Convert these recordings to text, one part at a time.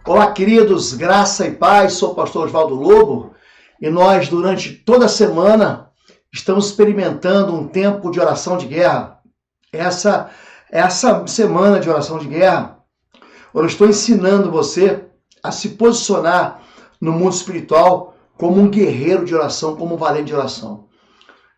Olá, queridos, graça e paz, sou o pastor Oswaldo Lobo e nós, durante toda a semana, estamos experimentando um tempo de oração de guerra. Essa semana de oração de guerra, eu estou ensinando você a se posicionar no mundo espiritual como um guerreiro de oração, como um valente de oração.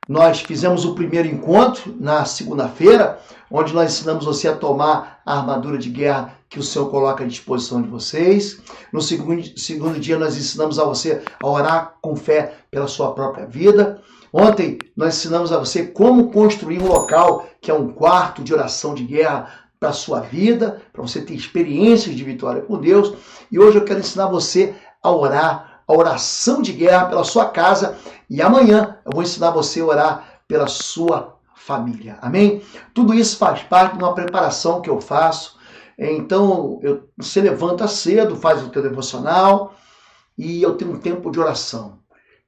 Nós fizemos o primeiro encontro na segunda-feira, onde nós ensinamos você a tomar a armadura de guerra que o Senhor coloca à disposição de vocês. No segundo dia, nós ensinamos a você a orar com fé pela sua própria vida. Ontem, nós ensinamos a você como construir um local que é um quarto de oração de guerra para a sua vida, para você ter experiências de vitória com Deus. E hoje eu quero ensinar você a orar, a oração de guerra pela sua casa. E amanhã eu vou ensinar você a orar pela sua família. Amém? Tudo isso faz parte de uma preparação que eu faço. Então, você levanta cedo, faz o teu devocional e eu tenho um tempo de oração.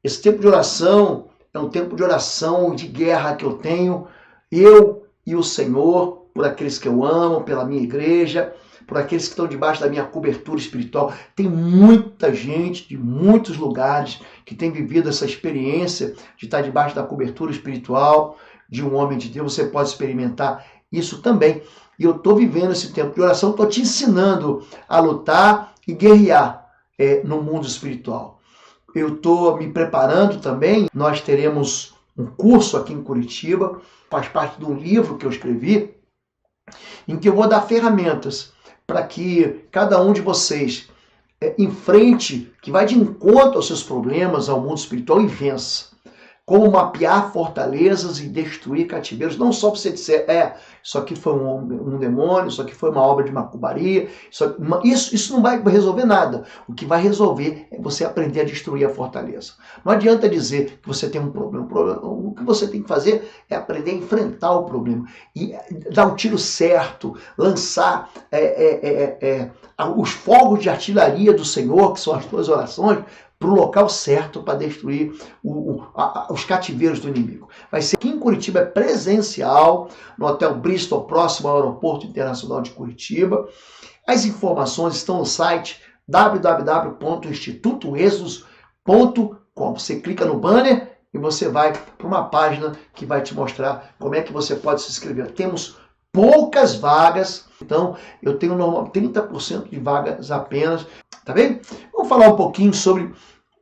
Esse tempo de oração é um tempo de oração, de guerra que eu tenho, eu e o Senhor, por aqueles que eu amo, pela minha igreja, por aqueles que estão debaixo da minha cobertura espiritual. Tem muita gente de muitos lugares que tem vivido essa experiência de estar debaixo da cobertura espiritual de um homem de Deus. Você pode experimentar isso também. E eu estou vivendo esse tempo de oração, estou te ensinando a lutar e guerrear no mundo espiritual. Eu estou me preparando também. Nós teremos um curso aqui em Curitiba, faz parte de um livro que eu escrevi, em que eu vou dar ferramentas para que cada um de vocês enfrente, que vai de encontro aos seus problemas, ao mundo espiritual e vença. Como mapear fortalezas e destruir cativeiros. Não só para você dizer, isso aqui foi um demônio, isso aqui foi uma obra de macumbaria. Isso não vai resolver nada. O que vai resolver é você aprender a destruir a fortaleza. Não adianta dizer que você tem um problema. O que você tem que fazer é aprender a enfrentar o problema. E dar o tiro certo, lançar os fogos de artilharia do Senhor, que são as tuas orações, para o local certo para destruir os cativeiros do inimigo. Vai ser aqui em Curitiba, é presencial, no Hotel Bristol, próximo ao Aeroporto Internacional de Curitiba. As informações estão no site www.institutoexodus.com. Você clica no banner e você vai para uma página que vai te mostrar como é que você pode se inscrever. Temos poucas vagas, então eu tenho 30% de vagas apenas, tá bem? Vamos falar um pouquinho sobre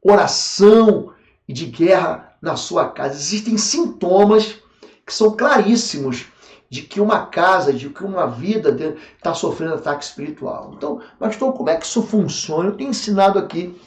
oração e de guerra na sua casa. Existem sintomas que são claríssimos de que uma casa, de que uma vida está sofrendo ataque espiritual. Então, pastor, como é que isso funciona? Eu tenho ensinado aqui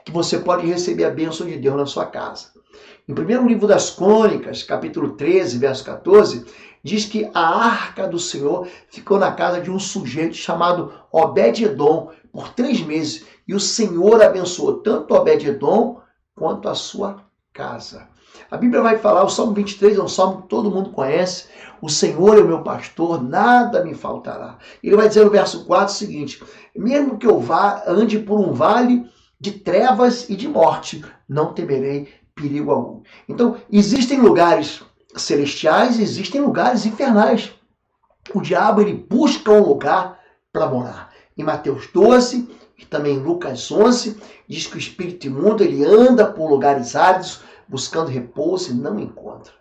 que você pode receber a bênção de Deus na sua casa. Em primeiro livro das Crônicas, capítulo 13, verso 14, diz que a arca do Senhor ficou na casa de um sujeito chamado Obed-edom por 3 meses. E o Senhor abençoou tanto Obed-edom quanto a sua casa. A Bíblia vai falar, o Salmo 23 é um salmo que todo mundo conhece. O Senhor é o meu pastor, nada me faltará. Ele vai dizer no verso 4 o seguinte: mesmo que eu ande por um vale de trevas e de morte, não temerei perigo algum. Então, existem lugares celestiais e existem lugares infernais. O diabo, ele busca um lugar para morar. Em Mateus 12 e também em Lucas 11, diz que o espírito imundo, ele anda por lugares áridos, buscando repouso e não encontra.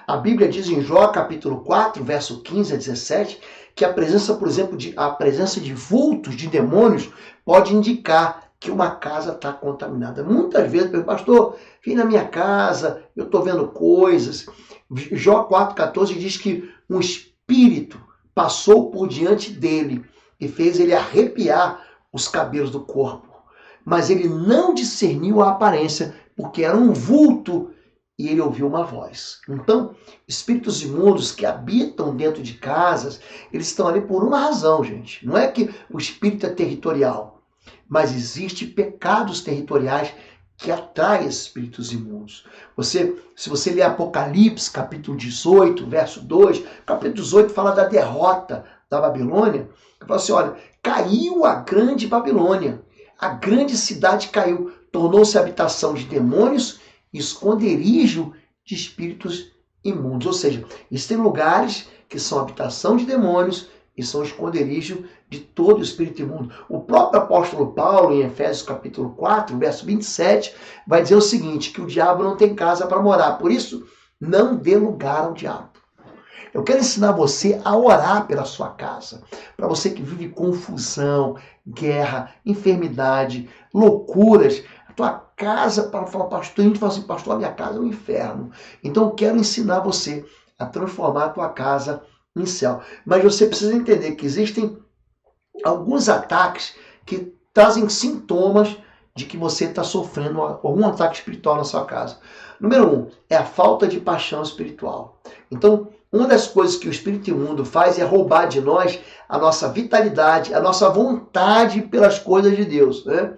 A Bíblia diz em Jó, capítulo 4, verso 15 a 17, que a presença, por exemplo, a presença de vultos, de demônios, pode indicar que uma casa está contaminada. Muitas vezes, pastor, vim na minha casa, eu estou vendo coisas. Jó 4,14 diz que um espírito passou por diante dele e fez ele arrepiar os cabelos do corpo. Mas ele não discerniu a aparência, porque era um vulto e ele ouviu uma voz. Então, espíritos imundos que habitam dentro de casas, eles estão ali por uma razão, gente. Não é que o espírito é territorial, mas existem pecados territoriais que atraem espíritos imundos. Se você ler Apocalipse, capítulo 18, verso 2, capítulo 18 fala da derrota da Babilônia. Fala assim, olha, caiu a grande Babilônia, a grande cidade caiu, tornou-se habitação de demônios e esconderijo de espíritos imundos. Ou seja, existem lugares que são habitação de demônios e são o esconderijo de todo o espírito imundo. O próprio apóstolo Paulo, em Efésios capítulo 4, verso 27, vai dizer o seguinte, que o diabo não tem casa para morar, por isso não dê lugar ao diabo. Eu quero ensinar você a orar pela sua casa, para você que vive confusão, guerra, enfermidade, loucuras. A tua casa, para falar, pastor, a gente fala assim, pastor, a minha casa é um inferno. Então eu quero ensinar você a transformar a tua casa em céu. Mas você precisa entender que existem alguns ataques que trazem sintomas de que você está sofrendo algum ataque espiritual na sua casa. Número 1 é a falta de paixão espiritual. Então, uma das coisas que o espírito imundo faz é roubar de nós a nossa vitalidade, a nossa vontade pelas coisas de Deus, né?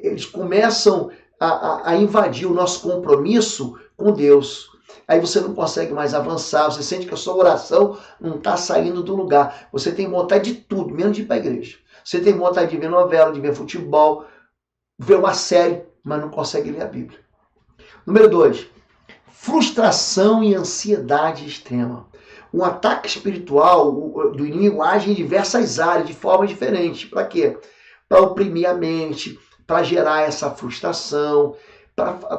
Eles começam a invadir o nosso compromisso com Deus. Aí você não consegue mais avançar, você sente que a sua oração não está saindo do lugar. Você tem vontade de tudo, menos de ir para a igreja. Você tem vontade de ver novela, de ver futebol, ver uma série, mas não consegue ler a Bíblia. Número 2, frustração e ansiedade extrema. Um ataque espiritual do inimigo age em diversas áreas, de forma diferente. Para quê? Para oprimir a mente, para gerar essa frustração,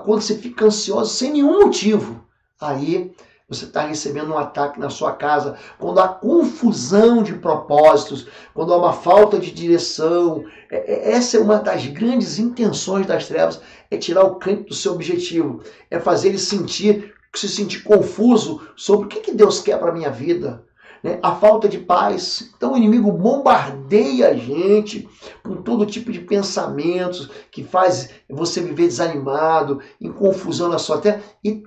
quando você fica ansioso sem nenhum motivo. Aí você está recebendo um ataque na sua casa, quando há confusão de propósitos, quando há uma falta de direção. Essa é uma das grandes intenções das trevas, é tirar o crente do seu objetivo, é fazer ele se sentir confuso sobre o que Deus quer para a minha vida. A falta de paz. Então o inimigo bombardeia a gente com todo tipo de pensamentos que faz você viver desanimado, em confusão na sua terra e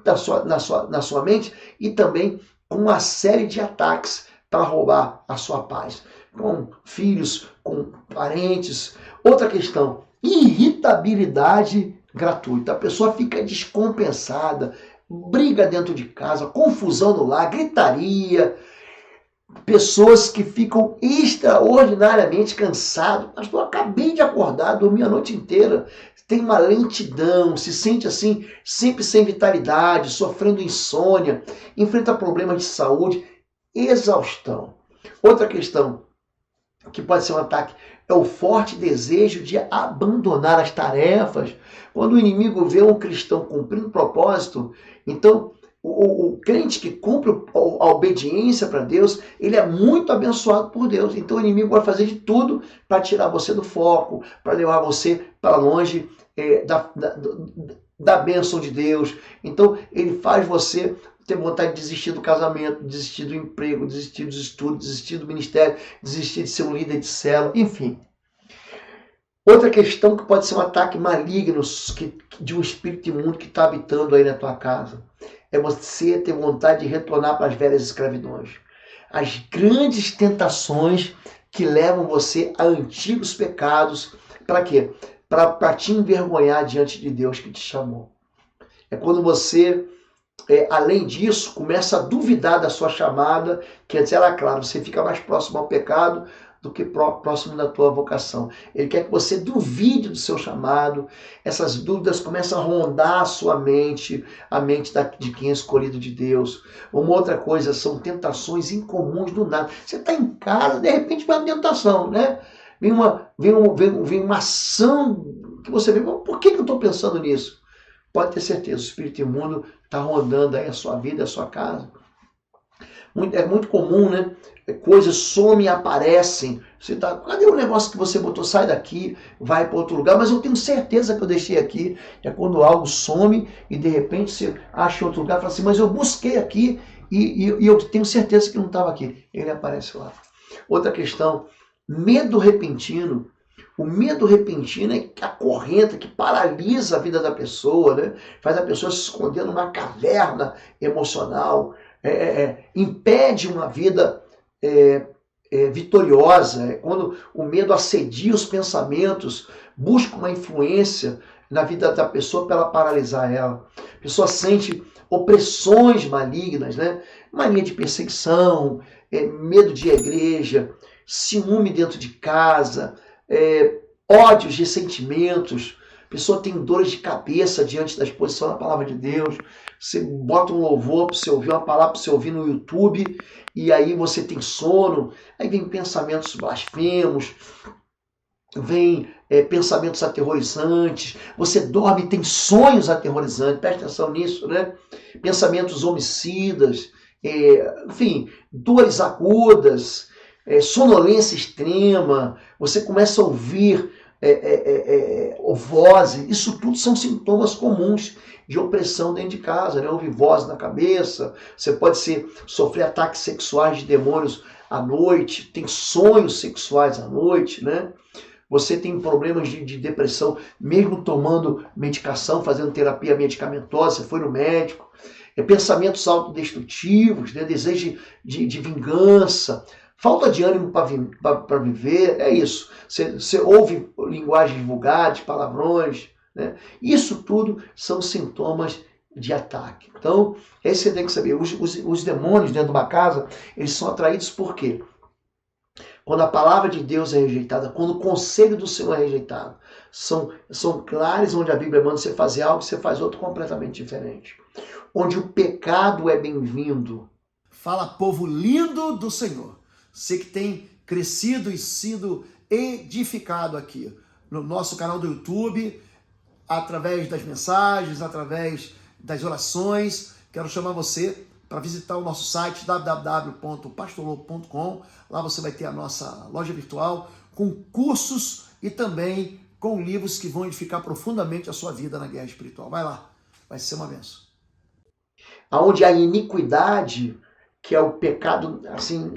na sua mente, e também com uma série de ataques para roubar a sua paz. Com filhos, com parentes. Outra questão, irritabilidade gratuita. A pessoa fica descompensada, briga dentro de casa, confusão no lar, gritaria. Pessoas que ficam extraordinariamente cansadas. Pastor, eu acabei de acordar, dormi a noite inteira. Tem uma lentidão, se sente assim, sempre sem vitalidade, sofrendo insônia, enfrenta problemas de saúde, exaustão. Outra questão que pode ser um ataque é o forte desejo de abandonar as tarefas. Quando o inimigo vê um cristão cumprindo o propósito, então o crente que cumpre a obediência para Deus, ele é muito abençoado por Deus. Então o inimigo vai fazer de tudo para tirar você do foco, para levar você para longe da bênção de Deus. Então ele faz você ter vontade de desistir do casamento, desistir do emprego, desistir dos estudos, desistir do ministério, desistir de ser um líder de célula, enfim. Outra questão que pode ser um ataque maligno de um espírito imundo que está habitando aí na tua casa é você ter vontade de retornar para as velhas escravidões. As grandes tentações que levam você a antigos pecados. Para quê? Para te envergonhar diante de Deus que te chamou. É quando você, além disso, começa a duvidar da sua chamada, que antes era claro, você fica mais próximo ao pecado do que próximo da tua vocação. Ele quer que você duvide do seu chamado. Essas dúvidas começam a rondar a sua mente, a mente de quem é escolhido de Deus. Uma outra coisa, são tentações incomuns do nada. Você está em casa, de repente vem uma tentação, né? Vem uma ação que você vê, por que eu estou pensando nisso? Pode ter certeza, o espírito imundo está rondando aí a sua vida, a sua casa. É muito comum, né? Coisas somem e aparecem. Você tá, cadê o negócio que você botou? Sai daqui, vai para outro lugar, mas eu tenho certeza que eu deixei aqui. É quando algo some e de repente você acha em outro lugar e fala assim, mas eu busquei aqui e eu tenho certeza que não estava aqui. Ele aparece lá. Outra questão, medo repentino. O medo repentino é que acorrenta, que paralisa a vida da pessoa, né? Faz a pessoa se esconder numa caverna emocional, impede uma vida vitoriosa. Quando o medo assedia os pensamentos, busca uma influência na vida da pessoa para ela paralisar ela. A pessoa sente opressões malignas, né? Mania de perseguição, medo de ir à igreja, ciúme dentro de casa, ódios, ressentimentos, pessoa tem dores de cabeça diante da exposição da palavra de Deus. Você bota um louvor para você ouvir, uma palavra para você ouvir no YouTube, e aí você tem sono, aí vem pensamentos blasfemos, vem pensamentos aterrorizantes, você dorme e tem sonhos aterrorizantes, presta atenção nisso, né? Pensamentos homicidas, enfim, dores agudas, sonolência extrema, você começa a ouvir vozes, isso tudo são sintomas comuns de opressão dentro de casa, né? Ouvir voz na cabeça, você pode sofrer ataques sexuais de demônios à noite, tem sonhos sexuais à noite, né? Você tem problemas de depressão, mesmo tomando medicação, fazendo terapia medicamentosa, você foi no médico. Pensamentos autodestrutivos, né? Desejo de vingança, falta de ânimo para viver, é isso. Você ouve linguagens vulgares, palavrões, né? Isso tudo são sintomas de ataque. Então, esse você tem que saber. Os demônios dentro de uma casa, eles são atraídos por quê? Quando a palavra de Deus é rejeitada, quando o conselho do Senhor é rejeitado. São claros onde a Bíblia manda você fazer algo, você faz outro completamente diferente. Onde o pecado é bem-vindo. Fala, povo lindo do Senhor. Você que tem crescido e sido edificado aqui no nosso canal do YouTube, através das mensagens, através das orações. Quero chamar você para visitar o nosso site www.pastorlobo.com. Lá você vai ter a nossa loja virtual com cursos e também com livros que vão edificar profundamente a sua vida na guerra espiritual. Vai lá, vai ser uma bênção. Aonde a iniquidade, que é o pecado, assim,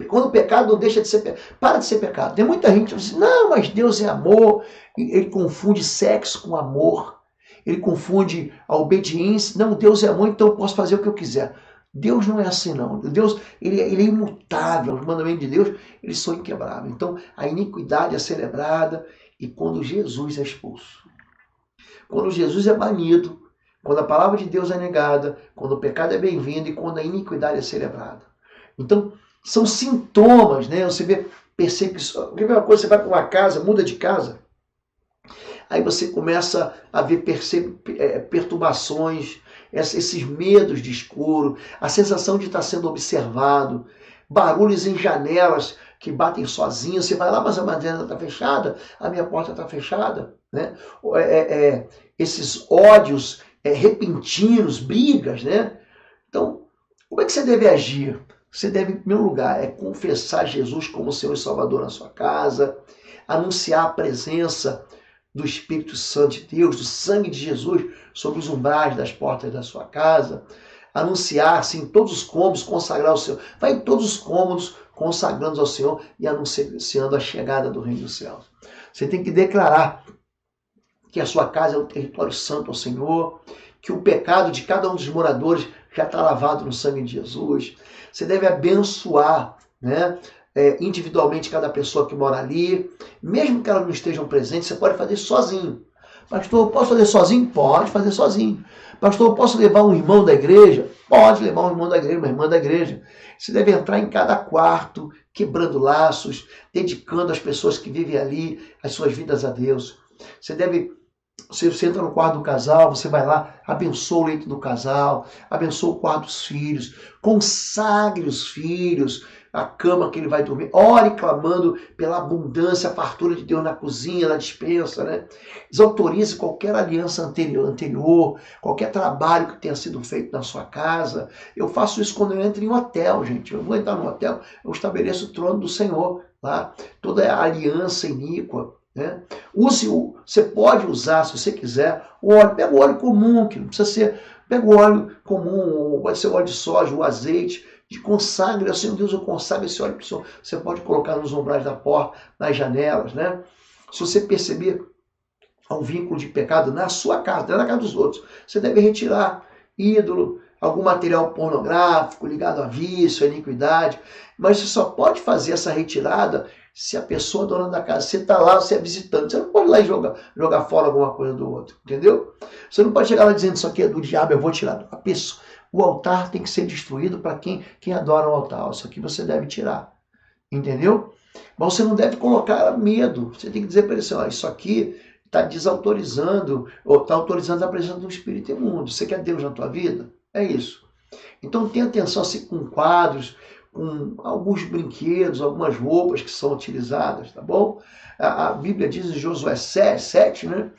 quando o pecado deixa de ser, para de ser pecado. Tem muita gente que diz, não, mas Deus é amor. Ele confunde sexo com amor. Ele confunde a obediência. Não, Deus é amor, então eu posso fazer o que eu quiser. Deus não é assim, não. Deus, ele é imutável. Os mandamentos de Deus, eles são inquebráveis. Então, a iniquidade é celebrada e quando Jesus é expulso. Quando Jesus é banido, quando a palavra de Deus é negada, quando o pecado é bem-vindo e quando a iniquidade é celebrada. Então, são sintomas, né? Você percebe que a primeira coisa, você vai para uma casa, muda de casa, aí você começa a ver perturbações, esses medos de escuro, a sensação de estar sendo observado, barulhos em janelas que batem sozinhos. Você vai lá, mas a janela está fechada, a minha porta está fechada, né? Esses ódios repentinos, brigas, né? Então, como é que você deve agir? Você deve, em primeiro lugar, confessar Jesus como Senhor e Salvador na sua casa, anunciar a presença do Espírito Santo de Deus, do sangue de Jesus sobre os umbrais das portas da sua casa, anunciar assim, em todos os cômodos, consagrar o Senhor. Vai em todos os cômodos consagrando ao Senhor e anunciando a chegada do Reino dos Céus. Você tem que declarar que a sua casa é um território santo ao Senhor, que o pecado de cada um dos moradores já está lavado no sangue de Jesus. Você deve abençoar, né? Individualmente cada pessoa que mora ali, mesmo que elas não estejam presentes, você pode fazer sozinho. Pastor, posso fazer sozinho? Pode fazer sozinho. Pastor, posso levar um irmão da igreja? Pode levar um irmão da igreja, uma irmã da igreja. Você deve entrar em cada quarto, quebrando laços, dedicando as pessoas que vivem ali as suas vidas a Deus. Você entra no quarto do casal, você vai lá, abençoa o leito do casal, abençoa o quarto dos filhos, consagre os filhos, a cama que ele vai dormir, ore clamando pela abundância, a fartura de Deus na cozinha, na despensa, né? Desautorize qualquer aliança anterior, qualquer trabalho que tenha sido feito na sua casa. Eu faço isso quando eu entro em um hotel, gente. Eu vou entrar no hotel, eu estabeleço o trono do Senhor lá, toda a aliança iníqua, né? Você pode usar, se você quiser, o óleo. Pega o óleo comum, que não precisa ser. Pega o óleo comum, pode ser o óleo de soja, o azeite, de consagre ao Senhor. Deus, eu consagro esse óleo para o Senhor. Você pode colocar nos umbrais da porta, nas janelas, né? Se você perceber um vínculo de pecado na sua casa, não é na casa dos outros, você deve retirar ídolo, algum material pornográfico ligado a vício, a iniquidade. Mas você só pode fazer essa retirada se a pessoa dona da casa, você está lá, você é visitante, você não pode ir lá e jogar fora alguma coisa do outro, entendeu? Você não pode chegar lá dizendo, isso aqui é do diabo, eu vou tirar. A pessoa, o altar tem que ser destruído para quem adora o altar. Isso aqui você deve tirar, entendeu? Mas você não deve colocar medo. Você tem que dizer para ele assim, ó, isso aqui está desautorizando ou está autorizando a presença do espírito imundo. Você quer Deus na tua vida? É isso. Então tenha atenção assim com quadros, com alguns brinquedos, algumas roupas que são utilizadas, tá bom? A Bíblia diz em Josué 7, né?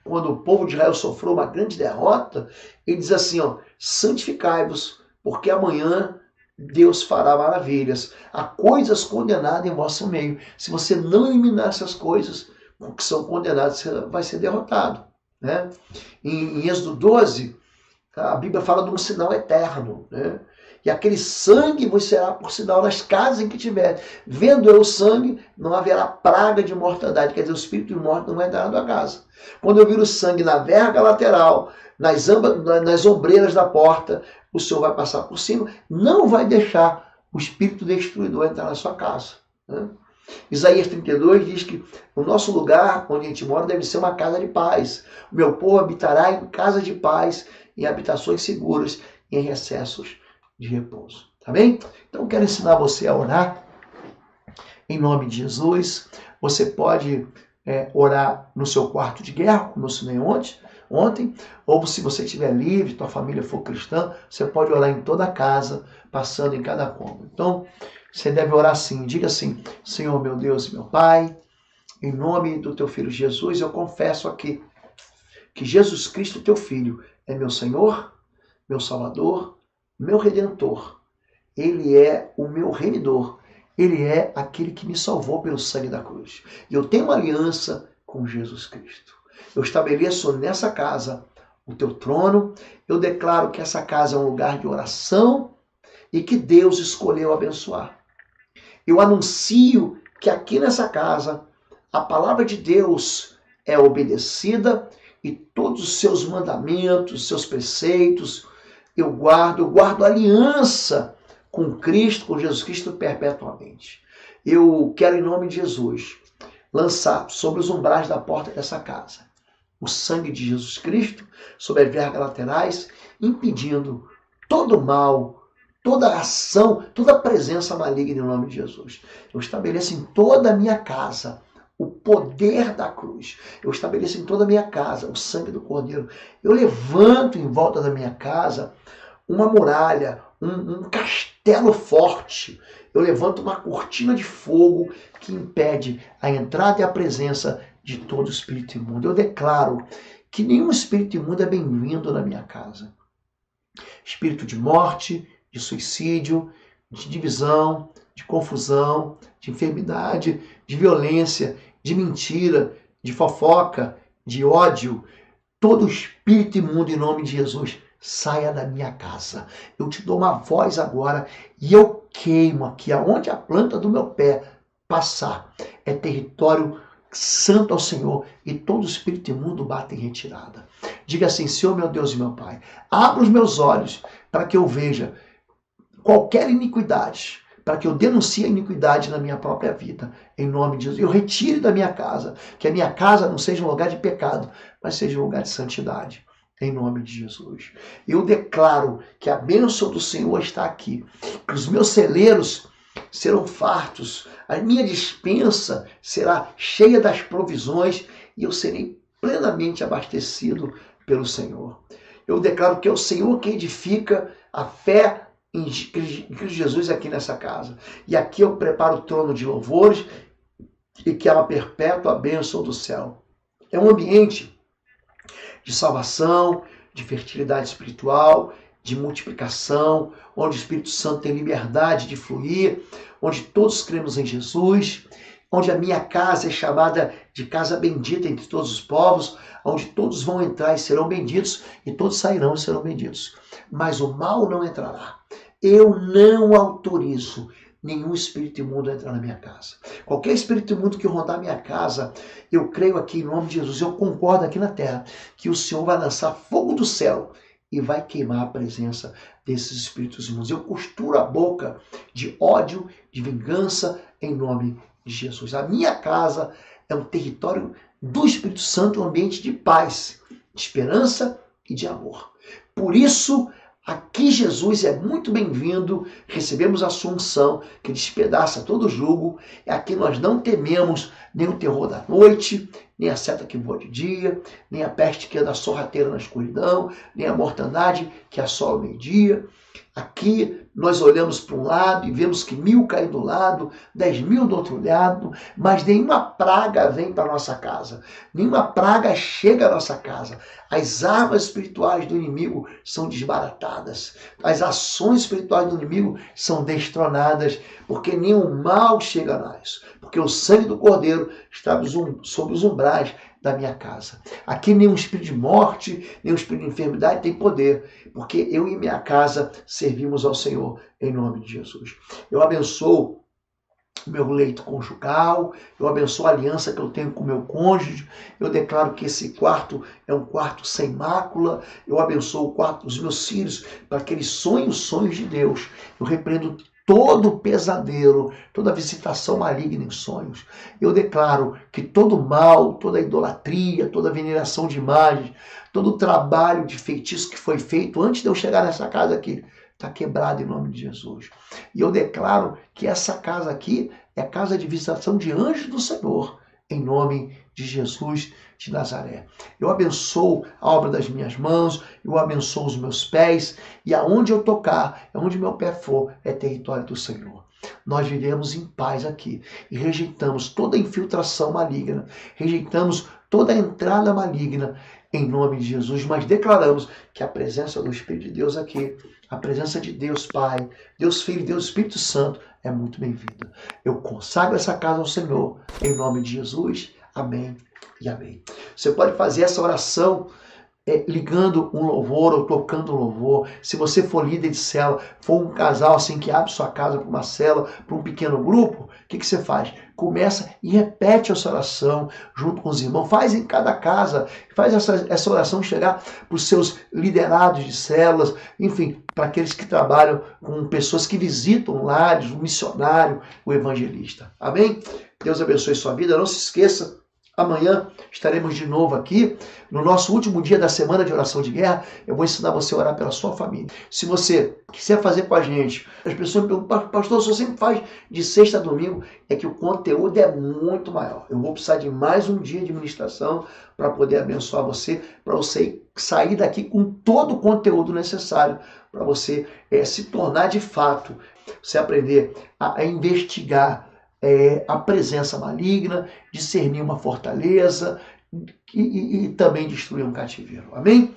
Quando o povo de Israel sofreu uma grande derrota, ele diz assim, ó, santificai-vos, porque amanhã Deus fará maravilhas. Há coisas condenadas em vosso meio. Se você não eliminar essas coisas que são condenadas, você vai ser derrotado, né? Em Êxodo 12, a Bíblia fala de um sinal eterno, né? E aquele sangue vos será por sinal nas casas em que tiver. Vendo eu o sangue, não haverá praga de mortandade. Quer dizer, o espírito de morte não vai entrar na tua casa. Quando eu vir o sangue na verga lateral, nas ombreiras da porta, o Senhor vai passar por cima, não vai deixar o espírito destruidor entrar na sua casa, né? Isaías 32 diz que o nosso lugar onde a gente mora deve ser uma casa de paz. O meu povo habitará em casa de paz, em habitações seguras, em recessos de repouso. Tá bem? Então eu quero ensinar você a orar em nome de Jesus. Você pode orar no seu quarto de guerra, como eu ensinei ontem, ou se você estiver livre, tua família for cristã, você pode orar em toda a casa, passando em cada cômodo. Então, você deve orar assim, diga assim, Senhor meu Deus e meu Pai, em nome do teu Filho Jesus, eu confesso aqui que Jesus Cristo, teu Filho, é meu Senhor, meu Salvador, meu Redentor. Ele é o meu remidor. Ele é aquele que me salvou pelo sangue da cruz. E eu tenho uma aliança com Jesus Cristo. Eu estabeleço nessa casa o teu trono. Eu declaro que essa casa é um lugar de oração e que Deus escolheu abençoar. Eu anuncio que aqui nessa casa a palavra de Deus é obedecida e todos os seus mandamentos, seus preceitos, eu guardo aliança com Cristo, com Jesus Cristo perpetuamente. Eu quero, em nome de Jesus, lançar sobre os umbrais da porta dessa casa o sangue de Jesus Cristo sobre as vergas laterais, impedindo todo mal, toda ação, toda presença maligna em nome de Jesus. Eu estabeleço em toda a minha casa o poder da cruz. Eu estabeleço em toda a minha casa o sangue do Cordeiro. Eu levanto em volta da minha casa uma muralha, um castelo forte. Eu levanto uma cortina de fogo que impede a entrada e a presença de todo espírito imundo. Eu declaro que nenhum espírito imundo é bem-vindo na minha casa. Espírito de morte, de suicídio, de divisão, de confusão, de enfermidade, de violência, de mentira, de fofoca, de ódio, todo espírito imundo em nome de Jesus, saia da minha casa. Eu te dou uma voz agora e eu queimo aqui, aonde a planta do meu pé passar. É território santo ao Senhor e todo espírito imundo bate em retirada. Diga assim, Senhor meu Deus e meu Pai, abra os meus olhos para que eu veja qualquer iniquidade, para que eu denuncie a iniquidade na minha própria vida, em nome de Jesus. Eu retire da minha casa, que a minha casa não seja um lugar de pecado, mas seja um lugar de santidade, em nome de Jesus. Eu declaro que a bênção do Senhor está aqui, que os meus celeiros serão fartos, a minha despensa será cheia das provisões e eu serei plenamente abastecido pelo Senhor. Eu declaro que é o Senhor que edifica a fé em Cristo Jesus aqui nessa casa. E aqui eu preparo o trono de louvores e que ela perpétua a bênção do céu. É um ambiente de salvação, de fertilidade espiritual, de multiplicação, onde o Espírito Santo tem liberdade de fluir, onde todos cremos em Jesus, onde a minha casa é chamada de casa bendita entre todos os povos, onde todos vão entrar e serão benditos, e todos sairão e serão benditos. Mas o mal não entrará. Eu não autorizo nenhum espírito imundo a entrar na minha casa. Qualquer espírito imundo que rondar minha casa, eu creio aqui em nome de Jesus, eu concordo aqui na terra, que o Senhor vai lançar fogo do céu e vai queimar a presença desses espíritos imundos. Eu costuro a boca de ódio, de vingança, em nome de Jesus. A minha casa é um território do Espírito Santo, um ambiente de paz, de esperança e de amor. Por isso, Aqui Jesus é muito bem-vindo, recebemos a sua unção, que despedaça todo jugo. Aqui nós não tememos nem o terror da noite, nem a seta que voa de dia, nem a peste que anda sorrateira na escuridão, nem a mortandade que assola o meio-dia. Aqui nós olhamos para um lado e vemos que 1000 caem do lado, 10.000 do outro lado, mas nenhuma praga vem para a nossa casa, nenhuma praga chega à nossa casa. As armas espirituais do inimigo são desbaratadas, as ações espirituais do inimigo são destronadas, porque nenhum mal chega a nós, porque o sangue do Cordeiro está sobre os umbrais da minha casa. Aqui nenhum espírito de morte, nenhum espírito de enfermidade tem poder, porque eu e minha casa servimos ao Senhor em nome de Jesus. Eu abençoo o meu leito conjugal, eu abençoo a aliança que eu tenho com o meu cônjuge, eu declaro que esse quarto é um quarto sem mácula, eu abençoo o quarto dos meus filhos para que eles sonhem os sonhos de Deus. Eu repreendo todo pesadelo, toda visitação maligna em sonhos. Eu declaro que todo mal, toda idolatria, toda veneração de imagens, todo trabalho de feitiço que foi feito antes de eu chegar nessa casa aqui, está quebrado em nome de Jesus. E eu declaro que essa casa aqui é casa de visitação de anjos do Senhor, em nome de Jesus de Nazaré. Eu abençoo a obra das minhas mãos, eu abençoo os meus pés, e aonde eu tocar, aonde meu pé for, é território do Senhor. Nós vivemos em paz aqui e rejeitamos toda infiltração maligna, rejeitamos toda entrada maligna em nome de Jesus, mas declaramos que a presença do Espírito de Deus aqui, a presença de Deus Pai, Deus Filho e Deus Espírito Santo é muito bem-vinda. Eu consagro essa casa ao Senhor, em nome de Jesus. Amém e amém. Você pode fazer essa oração ligando um louvor ou tocando um louvor. Se você for líder de célula, for um casal assim que abre sua casa para uma célula, para um pequeno grupo, o que você faz? Começa e repete essa oração junto com os irmãos. Faz em cada casa, faz essa oração chegar para os seus liderados de células, enfim, para aqueles que trabalham com pessoas que visitam lares, o missionário, o evangelista. Amém? Deus abençoe sua vida. Não se esqueça, amanhã estaremos de novo aqui, no nosso último dia da semana de oração de guerra. Eu vou ensinar você a orar pela sua família. Se você quiser fazer com a gente, as pessoas me perguntam, pastor, você sempre faz de sexta a domingo, é que o conteúdo é muito maior. Eu vou precisar de mais um dia de ministração para poder abençoar você, para você sair daqui com todo o conteúdo necessário para você se tornar de fato, você aprender a investigar a presença maligna, discernir uma fortaleza e também destruir um cativeiro. Amém?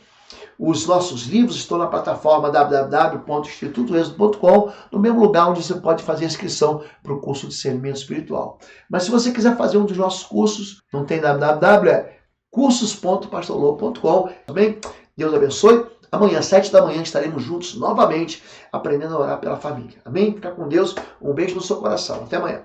Os nossos livros estão na plataforma www.institutoexodo.com, no mesmo lugar onde você pode fazer a inscrição para o curso de discernimento espiritual. Mas se você quiser fazer um dos nossos cursos, não tem www, é cursos.pastorlobo.com. Amém? Deus abençoe. Amanhã, às 7 da manhã, estaremos juntos novamente, aprendendo a orar pela família. Amém? Fica com Deus. Um beijo no seu coração. Até amanhã.